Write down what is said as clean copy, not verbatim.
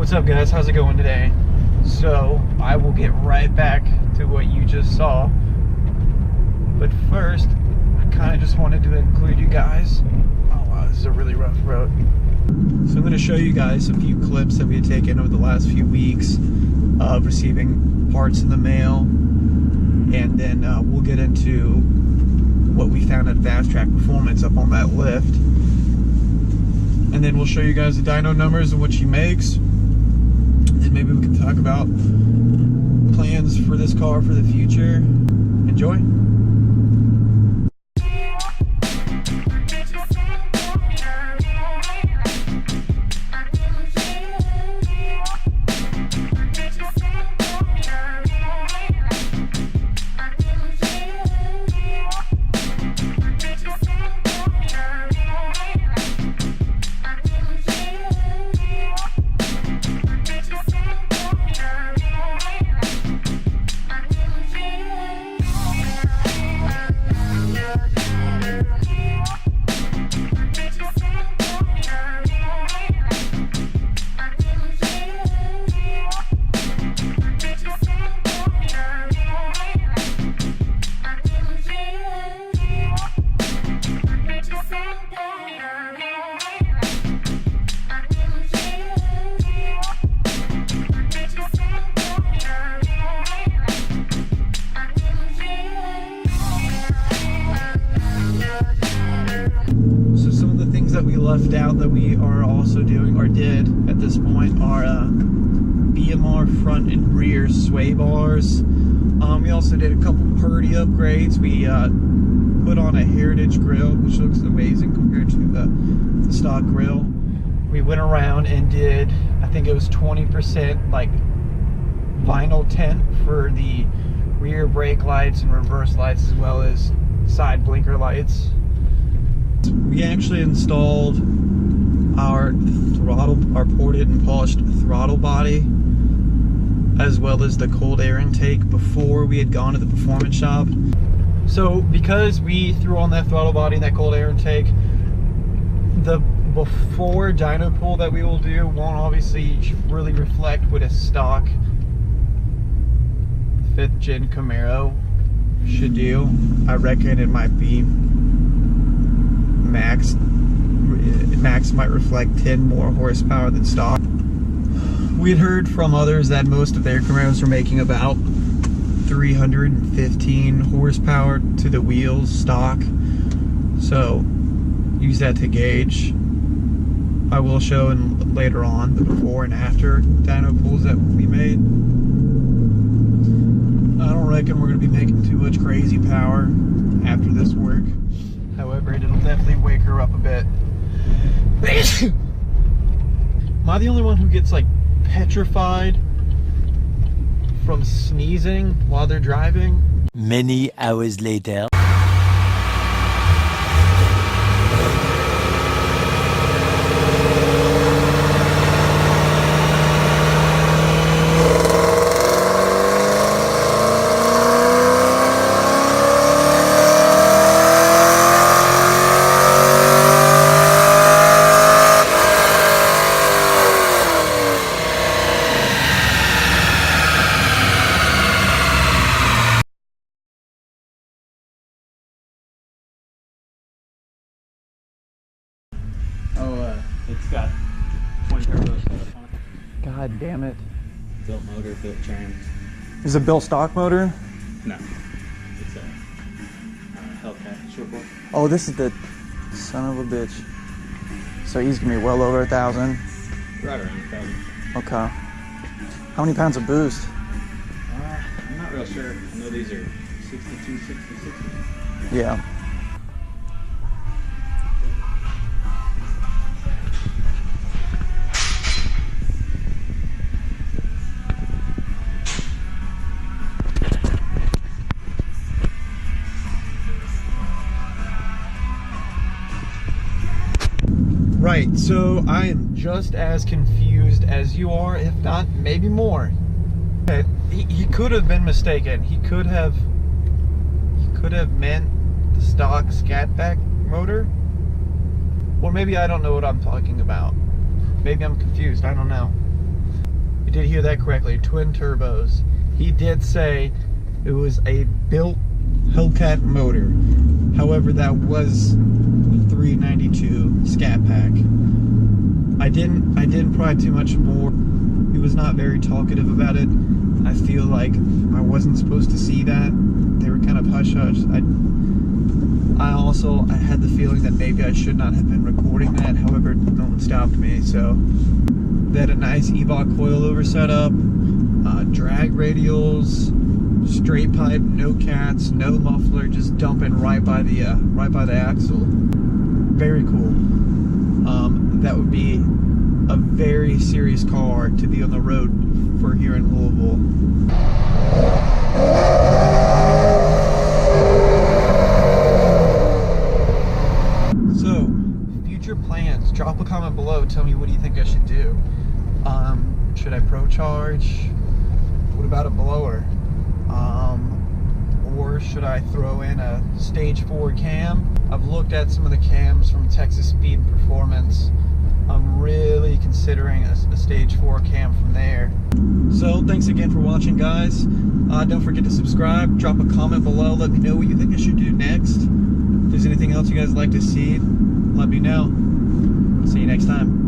What's up, guys? How's it going today? So I will get right back to what you just saw, but first I kind of just wanted to include you guys. Oh wow, this is a really rough road. So I'm going to show you guys a few clips that we had taken over the last few weeks of receiving parts in the mail, and then we'll get into what we found at Fast Track Performance up on that lift, and then we'll show you guys the dyno numbers and what she makes, and maybe we can talk about plans for this car for the future. Enjoy. That we left out that we are also doing, or did at this point, are BMR front and rear sway bars. We also did a couple Purdy upgrades. We put on a Heritage grill, which looks amazing compared to the stock grill. We went around and did, I think it was 20% like vinyl tint for the rear brake lights and reverse lights, as well as side blinker lights. We actually installed our ported and polished throttle body, as well as the cold air intake, before we had gone to the performance shop. So because we threw on that throttle body and that cold air intake, the before dyno pull that we will do won't obviously really reflect what a stock 5th gen Camaro should do. I reckon it might be max might reflect 10 more horsepower than stock. We had heard from others that most of their Camaros were making about 315 horsepower to the wheels stock, so use that to gauge. I will show later on the before and after dyno pulls that we made. I don't reckon we're going to be making too much crazy power after this work. However, it'll definitely wake her up a bit. Am I the only one who gets like petrified from sneezing while they're driving? Many hours later. It's got 20 turbos on it. God damn it. Built motor, built trans. Is it built stock motor? No. It's a Hellcat shortboard. Oh, this is the son of a bitch. So he's gonna be well over 1,000. Right around 1,000. Okay. How many pounds of boost? I'm not real sure. I know these are 62, 60, 60. Yeah. Right, so I am just as confused as you are, if not maybe more. Okay, he could have been mistaken. He could have meant the stock Scatback motor, or maybe I don't know what I'm talking about. Maybe I'm confused. I don't know. You did hear that correctly, twin turbos. He did say it was a built Hellcat motor. However, that was 392 Scat Pack. I didn't pry too much more. He was not very talkative about it. I feel like I wasn't supposed to see that. They were kind of hush-hush. I had the feeling that maybe I should not have been recording that. However, no one stopped me. So they had a nice Evoc coilover setup, drag radials, straight pipe, no cats, no muffler, just dumping right by the axle. Very cool. That would be a very serious car to be on the road for here in Louisville. So, future plans. Drop a comment below. Tell me, what do you think I should do? Should I pro charge? What about a blower? Or should I throw in a stage 4 cam? I've looked at some of the cams from Texas Speed and Performance. I'm really considering a stage 4 cam from there. So thanks again for watching, guys. Don't forget to subscribe, drop a comment below, let me know what you think I should do next. If there's anything else you guys like to see, let me know. See you next time.